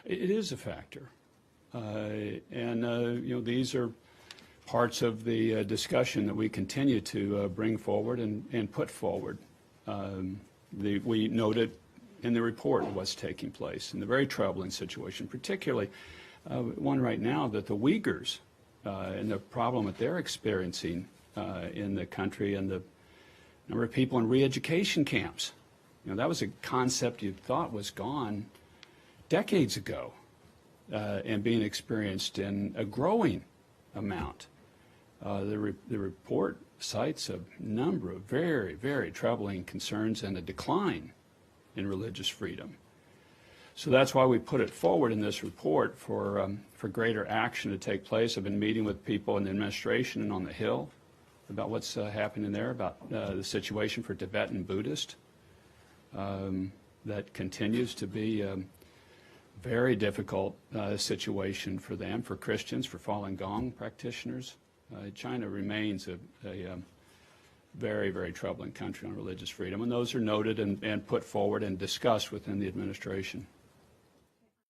It is a factor. These are parts of the discussion that we continue to bring forward and put forward. We noted in the report what's taking place in the very troubling situation, particularly one right now that the Uyghurs and the problem that they're experiencing in the country, and the number of people in re-education camps. That was a concept you thought was gone decades ago, and being experienced in a growing amount. The report cites a number of very, very troubling concerns and a decline in religious freedom. So that's why we put it forward in this report for greater action to take place. I've been meeting with people in the administration and on the Hill about what's happening there, about the situation for Tibetan Buddhists. That continues to be a very difficult situation for them, for Christians, for Falun Gong practitioners. China remains a very, very troubling country on religious freedom, and those are noted and put forward and discussed within the administration.